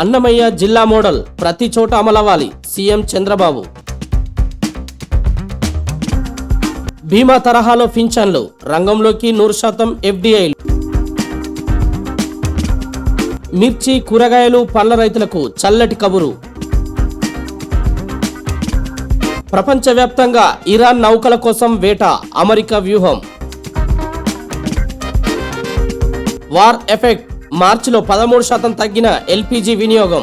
అన్నమయ్య జిల్లా మోడల్ ప్రతి చోట అమలవ్వాలి సీఎం చంద్రబాబు. బీమా తరహాలో పింఛన్లు రంగంలోకి 100% ఎఫ్డీఐలు. మిర్చి కూరగాయలు పండ్ల రైతులకు చల్లటి కబురు. ప్రపంచవ్యాప్తంగా ఇరాన్ నౌకల కోసం వేట అమెరికా వ్యూహం. వార్ ఎఫెక్ట్ మార్చిలో 13% తగ్గిన ఎల్పీజీ వినియోగం.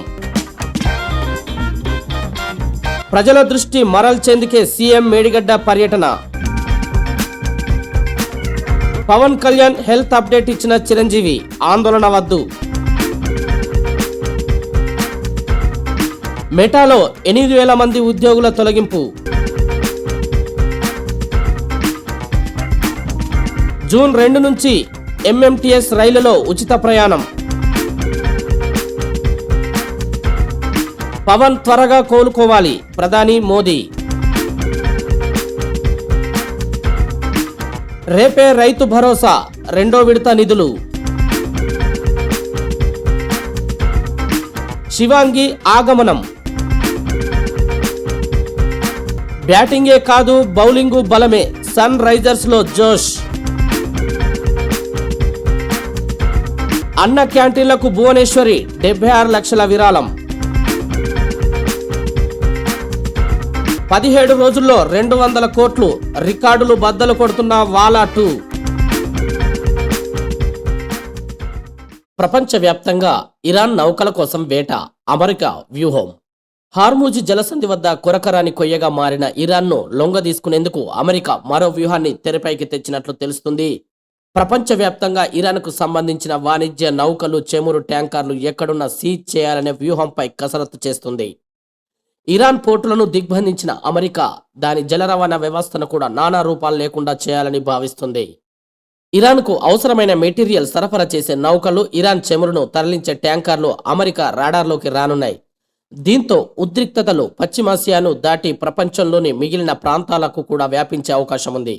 ప్రజల దృష్టి మరల్చేందుకే సీఎం మేడిగడ్డ పర్యటన. పవన్ కళ్యాణ్ హెల్త్ అప్డేట్ ఇచ్చిన చిరంజీవి ఆందోళన వద్దు. మెటాలో 8,000 మంది ఉద్యోగుల తొలగింపు. జూన్ 2 నుంచి ఎంఎంటీఎస్ రైలులో ఉచిత ప్రయాణం. పవన్ త్వరగా కోలుకోవాలి ప్రధాని మోదీ. రేపే రైతు భరోసా 2వ విడత నిధులు. శివాంగి ఆగమనం. బ్యాటింగే కాదు బౌలింగు బలమే సన్ రైజర్స్ లో జోష్. అన్న క్యాంటీన్లకు భువనేశ్వరి 76 లక్షల విరాళం. 17 రోజుల్లో 200 కోట్లు రికార్డులు బద్దలు కొడుతున్న వాలా 2. ప్రపంచవ్యాప్తంగా ఇరాన్ నౌకల కోసం వేట అమెరికా వ్యూహం. హార్మూజ్ జలసంధి వద్ద కొరకరాని కొయ్యగా మారిన ఇరాన్ను లొంగదీసుకునేందుకు అమెరికా మరో వ్యూహాన్ని తెరపైకి తెచ్చినట్లు తెలుస్తుంది. ప్రపంచవ్యాప్తంగా ఇరాన్కు సంబంధించిన వాణిజ్య నౌకలు చమురు ట్యాంకర్లు ఎక్కడున్న సీజ్ చేయాలనే వ్యూహంపై కసరత్తు చేస్తుంది. ఇరాన్ పోర్టులను దిగ్బంధించిన అమెరికా దాని జల రవాణా వ్యవస్థను కూడా నానా రూపాలు లేకుండా చేయాలని భావిస్తుంది. ఇరాన్కు అవసరమైన మెటీరియల్ సరఫరా చేసే నౌకలు ఇరాన్ చమురును తరలించే ట్యాంకర్లు అమెరికా రాడార్లోకి రానున్నాయి. దీంతో ఉద్రిక్తతలు పశ్చిమాసియాను దాటి ప్రపంచంలోని మిగిలిన ప్రాంతాలకు కూడా వ్యాపించే అవకాశం ఉంది.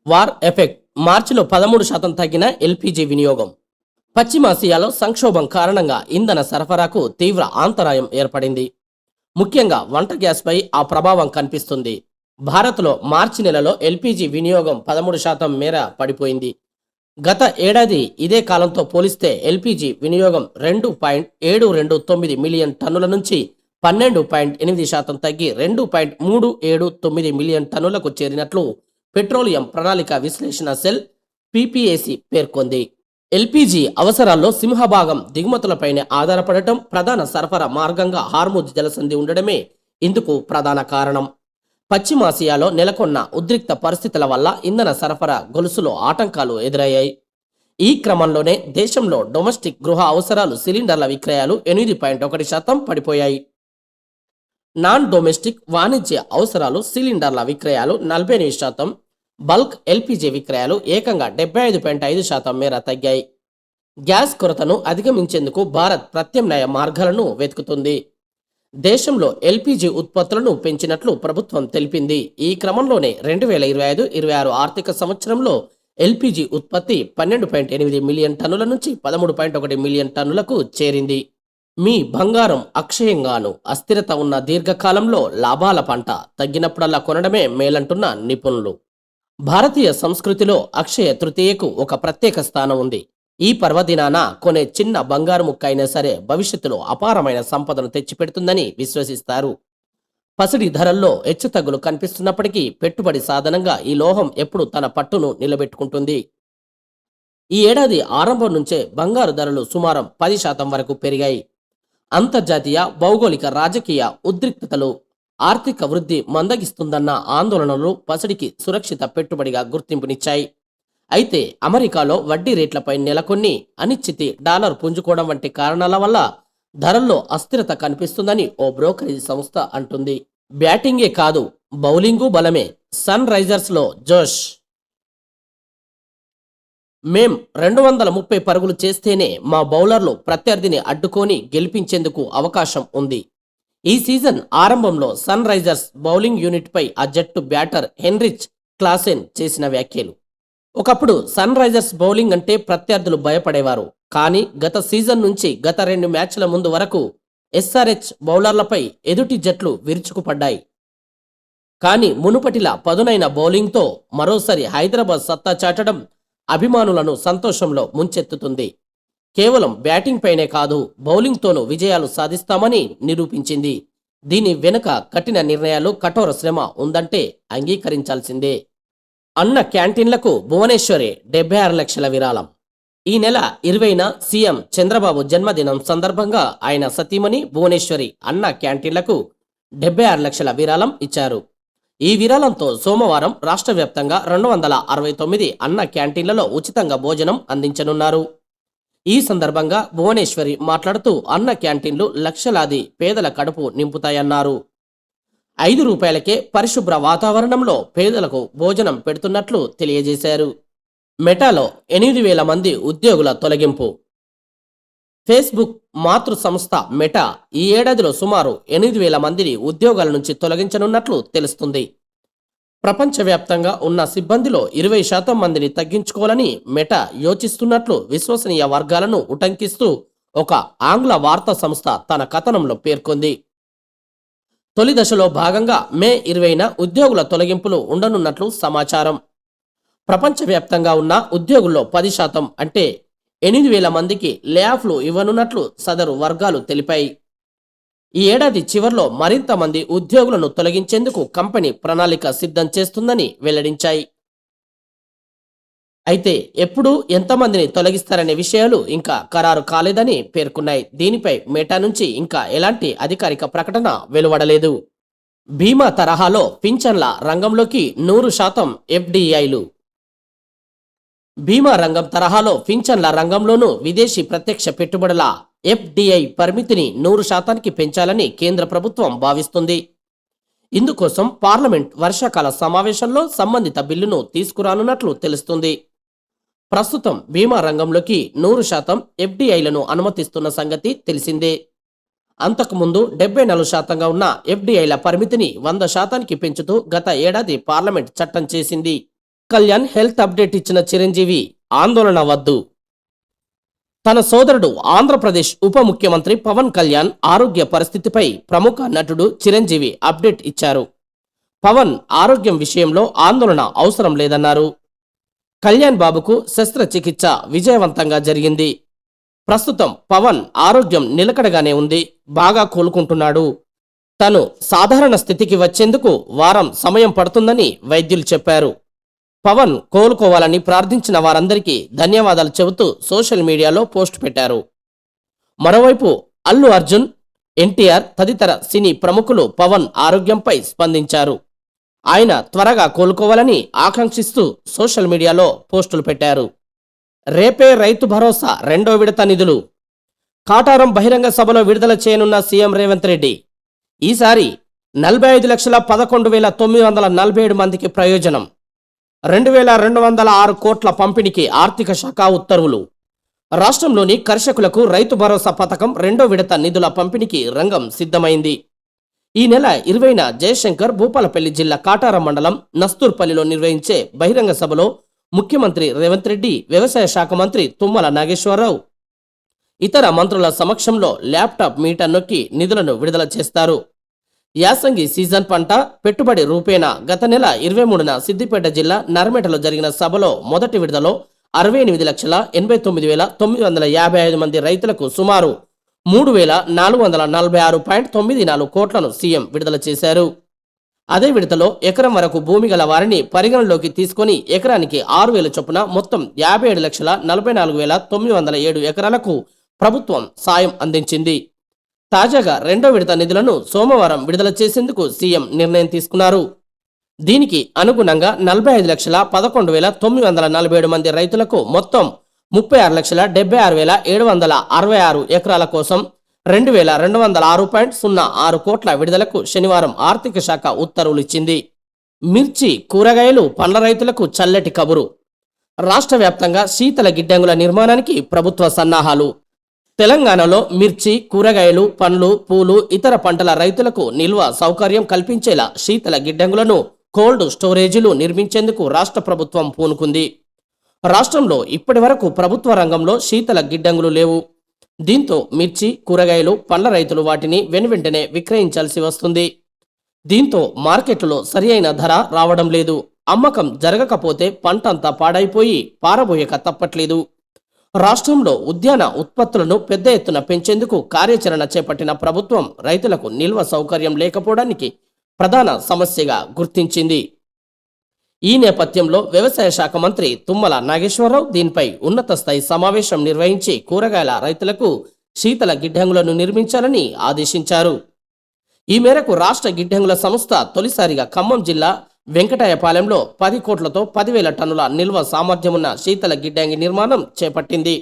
వార్ ఎఫెక్ట్ మార్చిలో 13% తగ్గిన ఎల్పీజీ వినియోగం. పశ్చిమాసియాలో సంక్షోభం కారణంగా ఇంధన సరఫరాకు తీవ్ర అంతరాయం ఏర్పడింది. ముఖ్యంగా వంట గ్యాస్పై ఆ ప్రభావం కనిపిస్తుంది. భారత్లో మార్చి నెలలో ఎల్పీజీ వినియోగం 13% మేర పడిపోయింది. గత ఏడాది ఇదే కాలంతో పోలిస్తే ఎల్పీజీ వినియోగం 2.729 మిలియన్ టన్నుల నుంచి 12.8% తగ్గి 2.379 మిలియన్ టన్నులకు చేరినట్లు పెట్రోలియం ప్రణాళిక విశ్లేషణ సెల్ పీపీఏసీ పేర్కొంది. ఎల్పీజీ అవసరాల్లో సింహభాగం దిగుమతులపైనే ఆధారపడటం, ప్రధాన సరఫరా మార్గంగా హార్మూజ్ జలసంధి ఉండడమే ఇందుకు ప్రధాన కారణం. పశ్చిమాసియాలో నెలకొన్న ఉద్రిక్త పరిస్థితుల వల్ల ఇంధన సరఫరా గొలుసులో ఆటంకాలు ఎదురయ్యాయి. ఈ క్రమంలోనే దేశంలో డొమెస్టిక్ గృహ అవసరాలు సిలిండర్ల విక్రయాలు 8.1% పడిపోయాయి. నాన్ డొమెస్టిక్ వాణిజ్య అవసరాలు సిలిండర్ల విక్రయాలు 48%, బల్క్ ఎల్పీజీ విక్రయాలు ఏకంగా 75.5% మేర తగ్గాయి. గ్యాస్ కొరతను అధిగమించేందుకు భారత్ ప్రత్యామ్నాయ మార్గాలను వెతుకుతుంది. దేశంలో ఎల్పీజీ ఉత్పత్తులను పెంచినట్లు ప్రభుత్వం తెలిపింది. ఈ క్రమంలోనే 2025-26 ఆర్థిక సంవత్సరంలో ఎల్పీజీ ఉత్పత్తి 12.8 మిలియన్ టన్నుల నుంచి 13.1 మిలియన్ టన్నులకు చేరింది. మీ బంగారం అక్షయంగాను అస్థిరత ఉన్న దీర్ఘకాలంలో లాభాల పంట తగ్గినప్పుడల్లా కొనడమే మేలంటున్న నిపుణులు. భారతీయ సంస్కృతిలో అక్షయ తృతీయకు ఒక ప్రత్యేక స్థానం ఉంది. ఈ పర్వదినాన కొనే చిన్న బంగారు ముక్క అయినా సరే భవిష్యత్తులో అపారమైన సంపదను తెచ్చిపెడుతుందని విశ్వసిస్తారు. పసిడి ధరల్లో హెచ్చుతగ్గులు కనిపిస్తున్నప్పటికీ పెట్టుబడి సాధనంగా ఈ లోహం ఎప్పుడు తన పట్టును నిలబెట్టుకుంటుంది. ఈ ఏడాది ఆరంభం నుంచే బంగారు ధరలు సుమారు 10% వరకు పెరిగాయి. అంతర్జాతీయ భౌగోళిక రాజకీయ ఉద్రిక్తతలు ఆర్థిక వృద్ధి మందగిస్తుందన్న ఆందోళనలు పసిడికి సురక్షిత పెట్టుబడిగా గుర్తింపునిచ్చాయి. అయితే అమెరికాలో వడ్డీ రేట్లపై నెలకొన్ని అనిశ్చితి, డాలర్ పుంజుకోవడం వంటి కారణాల వల్ల ధరల్లో అస్థిరత కనిపిస్తుందని ఓ బ్రోకరేజ్ సంస్థ అంటుంది. బ్యాటింగే కాదు బౌలింగు బలమే సన్ రైజర్స్ లో జోష్. మేం 230 పరుగులు చేస్తేనే మా బౌలర్లు ప్రత్యర్థిని అడ్డుకొని గెలిపించేందుకు అవకాశం ఉంది. ఈ సీజన్ ఆరంభంలో సన్ రైజర్స్ బౌలింగ్ యూనిట్ పై ఆ జట్టు బ్యాటర్ హెన్రిచ్ క్లాసెన్ చేసిన వ్యాఖ్యలు. ఒకప్పుడు సన్ రైజర్స్ బౌలింగ్ అంటే ప్రత్యర్థులు భయపడేవారు. కానీ గత సీజన్ నుంచి గత 2 మ్యాచ్ల ముందు వరకు ఎస్ఆర్హెచ్ బౌలర్లపై ఎదుటి జట్లు విరుచుకుపడ్డాయి. కానీ మునుపటిలా పదునైన బౌలింగ్తో మరోసారి హైదరాబాద్ సత్తా చాటడం అభిమానులను సంతోషంలో ముంచెత్తుతుంది. కేవలం బ్యాటింగ్ పైనే కాదు, బౌలింగ్తోనూ విజయాలు సాధిస్తామని నిరూపించింది. దీని వెనుక కఠిన నిర్ణయాలు, కఠోర శ్రమ ఉందంటే అంగీకరించాల్సిందే. అన్న క్యాంటీన్లకు భువనేశ్వరి 76 లక్షల విరాళం. ఈ నెల 20న సీఎం చంద్రబాబు జన్మదినం సందర్భంగా ఆయన సతీమణి భువనేశ్వరి అన్న క్యాంటీన్లకు 76 లక్షల విరాళం ఇచ్చారు. ఈ విరాళంతో సోమవారం రాష్ట్ర వ్యాప్తంగా 269 అన్న క్యాంటీన్లలో ఉచితంగా భోజనం అందించనున్నారు. ఈ సందర్భంగా భువనేశ్వరి మాట్లాడుతూ అన్న క్యాంటీన్లు లక్షలాది పేదల కడుపు నింపుతాయన్నారు. 5 రూపాయలకే పరిశుభ్ర వాతావరణంలో పేదలకు భోజనం పెడుతున్నట్లు తెలియజేశారు. మెటాలో 8,000 మంది ఉద్యోగుల తొలగింపు. ఫేస్బుక్ మాతృ సంస్థ మెటా ఈ ఏడాదిలో సుమారు 8,000 మందిని ఉద్యోగాల నుంచి తొలగించనున్నట్లు తెలుస్తుంది. ప్రపంచవ్యాప్తంగా ఉన్న సిబ్బందిలో 20% మందిని తగ్గించుకోవాలని మెటా యోచిస్తున్నట్లు విశ్వసనీయ వర్గాలను ఉటంకిస్తూ ఒక ఆంగ్ల వార్తా సంస్థ తన కథనంలో పేర్కొంది. తొలి దశలో భాగంగా మే 20న ఉద్యోగుల తొలగింపులు ఉండనున్నట్లు సమాచారం. ప్రపంచవ్యాప్తంగా ఉన్న ఉద్యోగుల్లో 10% అంటే 8,000 మందికి లేఆఫ్లు ఇవ్వనున్నట్లు సదరు వర్గాలు తెలిపాయి. ఈ ఏడాది చివర్లో మరింత మంది ఉద్యోగులను తొలగించేందుకు కంపెనీ ప్రణాళిక సిద్ధం చేస్తుందని వెల్లడించాయి. అయితే ఎప్పుడు ఎంతమందిని తొలగిస్తారనే విషయాలు ఇంకా ఖరారు కాలేదని పేర్కొన్నాయి. దీనిపై మెటా నుంచి ఇంకా ఎలాంటి అధికారిక ప్రకటన వెలువడలేదు. బీమా తరహాలో పింఛన్ల రంగంలోకి 100% ఎఫ్డిఐలు. బీమా రంగం తరహాలో పింఛన్ల రంగంలోనూ విదేశీ ప్రత్యక్ష పెట్టుబడుల ఎఫ్డిఐ పరిమితిని 100%కి పెంచాలని కేంద్ర ప్రభుత్వం భావిస్తుంది. ఇందుకోసం పార్లమెంట్ వర్షాకాల సమావేశంలో సంబంధిత బిల్లును తీసుకురానున్నట్లు తెలుస్తుంది. ప్రస్తుతం బీమా రంగంలోకి 100% ఎఫ్డిఐలను అనుమతిస్తున్న సంగతి తెలిసిందే. అంతకుముందు 74%గా ఉన్న ఎఫ్డిఐల పరిమితిని 100%కి పెంచుతూ గత ఏడాది పార్లమెంట్ చట్టం చేసింది. కళ్యాణ్ హెల్త్ అప్డేట్ ఇచ్చిన చిరంజీవి ఆందోళన వద్దు. తన సోదరుడు ఆంధ్రప్రదేశ్ ఉప ముఖ్యమంత్రి పవన్ కళ్యాణ్ ఆరోగ్య పరిస్థితిపై ప్రముఖ నటుడు చిరంజీవి అప్డేట్ ఇచ్చారు. పవన్ ఆరోగ్యం విషయంలో ఆందోళన అవసరం లేదన్నారు. కళ్యాణ్ బాబుకు శస్త్రచికిత్స విజయవంతంగా జరిగింది. ప్రస్తుతం పవన్ ఆరోగ్యం నిలకడగానే ఉంది, బాగా కోలుకుంటున్నాడు. తను సాధారణ స్థితికి వచ్చేందుకు వారం సమయం పడుతుందని వైద్యులు చెప్పారు. పవన్ కోలుకోవాలని ప్రార్థించిన వారందరికీ ధన్యవాదాలు చెబుతూ సోషల్ మీడియాలో పోస్ట్ పెట్టారు. మరోవైపు అల్లు అర్జున్, ఎన్టీఆర్ తదితర సినీ ప్రముఖులు పవన్ ఆరోగ్యంపై స్పందించారు. ఆయన త్వరగా కోలుకోవాలని ఆకాంక్షిస్తూ సోషల్ మీడియాలో పోస్టులు పెట్టారు. రేపే రైతు భరోసా 2వ విడత నిధులు. కాటారం బహిరంగ సభలో విడుదల చేయనున్న సీఎం రేవంత్ రెడ్డి. ఈసారి 45,11,947 మందికి ప్రయోజనం. 2,206 కోట్ల పంపిణీకి ఆర్థిక శాఖ ఉత్తర్వులు. రాష్ట్రంలోని కర్షకులకు రైతు భరోసా పథకం 2వ విడత నిధుల పంపిణీకి రంగం సిద్ధమైంది. ఈ నెల 20న జయశంకర్ భూపాలపల్లి జిల్లా కాటారం మండలం నస్తూర్పల్లిలో నిర్వహించే బహిరంగ సభలో ముఖ్యమంత్రి రేవంత్ రెడ్డి, వ్యవసాయ శాఖ మంత్రి తుమ్మల నాగేశ్వరరావు ఇతర మంత్రుల సమక్షంలో ల్యాప్టాప్ మీటర్ నొక్కి నిధులను విడుదల చేస్తారు. యాసంగి సీజన్ పంట పెట్టుబడి రూపేణా గత నెల 23న సిద్దిపేట జిల్లా నర్మేటలో జరిగిన సభలో మొదటి విడతలో 68,89,955 మంది రైతులకు సుమారు 3,446.94 కోట్లను సీఎం విడుదల చేశారు. అదే విడతలో ఎకరం వరకు భూమి గల వారిని పరిగణలోకి తీసుకొని ఎకరానికి 6,000 చొప్పున మొత్తం 57,44,907 ఎకరాలకు ప్రభుత్వం సాయం అందించింది. తాజాగా 2వ విడత నిధులను సోమవారం విడుదల చేసేందుకు సీఎం నిర్ణయం తీసుకున్నారు. దీనికి అనుగుణంగా 45,11,947 మంది రైతులకు మొత్తం 36,76,766 ఎకరాల కోసం 2,206.06 కోట్ల విడుదలకు శనివారం ఆర్థిక శాఖ ఉత్తర్వులు ఇచ్చింది. మిర్చి, కూరగాయలు, పండ్ల రైతులకు చల్లటి కబురు. రాష్ట్ర వ్యాప్తంగా శీతల గిడ్డంగుల నిర్మాణానికి ప్రభుత్వ సన్నాహాలు. తెలంగాణలో మిర్చి, కూరగాయలు, పండ్లు, పూలు, ఇతర పంటల రైతులకు నిల్వ సౌకర్యం కల్పించేలా శీతల గిడ్డంగులను, కోల్డ్ స్టోరేజీలు నిర్మించేందుకు రాష్ట్ర ప్రభుత్వం పూనుకుంది. రాష్ట్రంలో ఇప్పటి వరకు ప్రభుత్వ రంగంలో శీతల గిడ్డంగులు లేవు. దీంతో మిర్చి, కూరగాయలు, పండ్ల రైతులు వాటిని వెనువెంటనే విక్రయించాల్సి వస్తుంది. దీంతో మార్కెట్లో సరియైన ధర రావడం లేదు. అమ్మకం జరగకపోతే పంటంతా పాడైపోయి పారబోయక తప్పట్లేదు. రాష్ట్రంలో ఉద్యాన ఉత్పత్తులను పెద్ద ఎత్తున పెంచేందుకు కార్యాచరణ చేపట్టిన ప్రభుత్వం రైతులకు నిల్వ సౌకర్యం లేకపోవడానికి ప్రధాన సమస్యగా గుర్తించింది. ఈ నేపథ్యంలో వ్యవసాయ శాఖ మంత్రి తుమ్మల నాగేశ్వరరావు దీనిపై ఉన్నత స్థాయి సమావేశం నిర్వహించి కూరగాయల రైతులకు శీతల గిడ్డంగులను నిర్మించాలని ఆదేశించారు. ఈ మేరకు రాష్ట్ర గిడ్డంగుల సంస్థ తొలిసారిగా ఖమ్మం జిల్లా వెంకటాయపాలెంలో 10 కోట్లతో 10,000 టన్నుల నిల్వ సామర్థ్యమున్న శీతల గిడ్డంగి నిర్మాణం చేపట్టింది.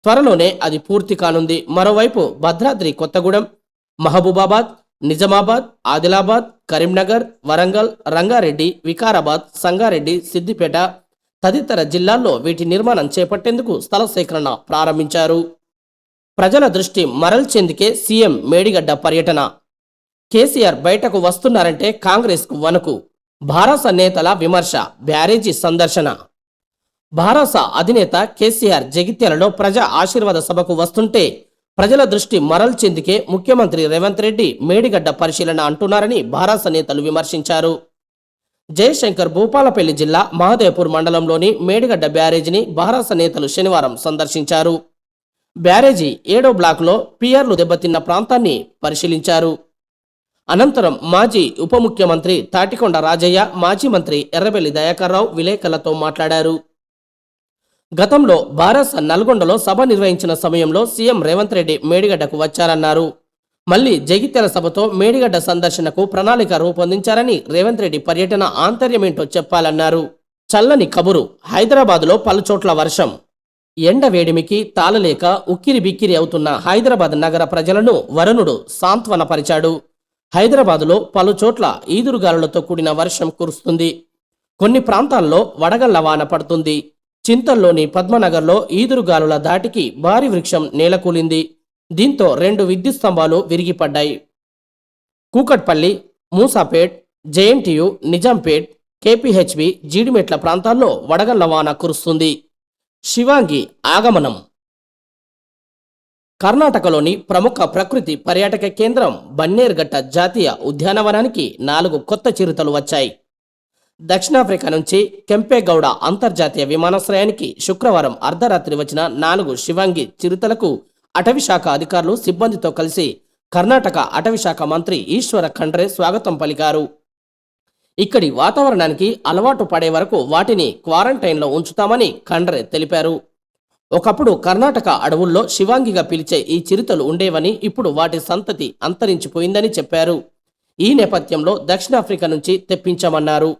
త్వరలోనే అది పూర్తి కానుంది. మరోవైపు భద్రాద్రి కొత్తగూడెం, మహబూబాబాద్, నిజామాబాద్, ఆదిలాబాద్, కరీంనగర్, వరంగల్, రంగారెడ్డి, వికారాబాద్, సంగారెడ్డి, సిద్దిపేట తదితర జిల్లాల్లో వీటి నిర్మాణం చేపట్టేందుకు స్థల సేకరణ ప్రారంభించారు. ప్రజల దృష్టి మరల్చేందుకే సీఎం మేడిగడ్డ పర్యటన. కేసీఆర్ బయటకు వస్తున్నారంటే కాంగ్రెస్కు వణుకు. భారస నేతల విమర్శ, బ్యారేజీ సందర్శన. భారస అధినేత కేసీఆర్ జగిత్యాలలో ప్రజా ఆశీర్వాద సభకు వస్తుంటే ప్రజల దృష్టి మరల్చేందుకే ముఖ్యమంత్రి రేవంత్ రెడ్డి మేడిగడ్డ పరిశీలన అంటున్నారని భారస నేతలు విమర్శించారు. జయశంకర్ భూపాలపల్లి జిల్లా మహదేవ్పూర్ మండలంలోని మేడిగడ్డ బ్యారేజీని భారస నేతలు శనివారం సందర్శించారు. బ్యారేజీ 7వ బ్లాకులో పియర్లు దెబ్బతిన్న ప్రాంతాన్ని పరిశీలించారు. అనంతరం మాజీ ఉప ముఖ్యమంత్రి తాటికొండ రాజయ్య, మాజీ మంత్రి ఎర్రబెల్లి దయాకర్రావు విలేకరులతో మాట్లాడారు. గతంలో భారస నల్గొండలో సభ నిర్వహించిన సమయంలో సీఎం రేవంత్ రెడ్డి మేడిగడ్డకు వచ్చారన్నారు. మళ్లీ జగిత్యాల సభతో మేడిగడ్డ సందర్శనకు ప్రణాళిక రూపొందించారని, రేవంత్ రెడ్డి పర్యటన ఆంతర్యమేంటో చెప్పాలన్నారు. చల్లని కబురు. హైదరాబాద్లో పలుచోట్ల వర్షం. ఎండ వేడిమికి తాళలేక ఉక్కిరి బిక్కిరి అవుతున్న హైదరాబాద్ నగర ప్రజలను వరుణుడు సాంత్వనపరిచాడు. హైదరాబాదులో పలుచోట్ల ఈదురుగాలులతో కూడిన వర్షం కురుస్తుంది. కొన్ని ప్రాంతాల్లో వడగళ్ల వాన పడుతుంది. చింతల్లోని పద్మనగర్లో ఈదురుగాలుల దాటికి భారీ వృక్షం నేలకూలింది. దీంతో 2 విద్యుత్ స్తంభాలు విరిగిపడ్డాయి. కూకట్పల్లి, మూసాపేట్, జేఎన్టీయు, నిజాంపేట్, కేపీహెచ్బి, జీడిమెట్ల ప్రాంతాల్లో వడగళ్ల వాన కురుస్తుంది. శివాంగి ఆగమనం. కర్ణాటకలోని ప్రముఖ ప్రకృతి పర్యాటక కేంద్రం బన్నేర్ఘట్ట జాతీయ ఉద్యానవనానికి 4 కొత్త చిరుతలు వచ్చాయి. దక్షిణాఫ్రికా నుంచి కెంపేగౌడ అంతర్జాతీయ విమానాశ్రయానికి శుక్రవారం అర్ధరాత్రి వచ్చిన 4 శివాంగి చిరుతలకు అటవీశాఖ అధికారులు సిబ్బందితో కలిసి కర్ణాటక అటవీశాఖ మంత్రి ఈశ్వర ఖండ్రే స్వాగతం పలికారు. ఇక్కడి వాతావరణానికి అలవాటు పడే వరకు వాటిని క్వారంటైన్లో ఉంచుతామని ఖండ్రే తెలిపారు. ఒకప్పుడు కర్ణాటక అడవుల్లో శివాంగిగా పిలిచే ఈ చిరుతలు ఉండేవని, ఇప్పుడు వాటి సంతతి అంతరించిపోయిందని చెప్పారు. ఈ నేపథ్యంలో దక్షిణాఫ్రికా నుంచి తెప్పించామన్నారు.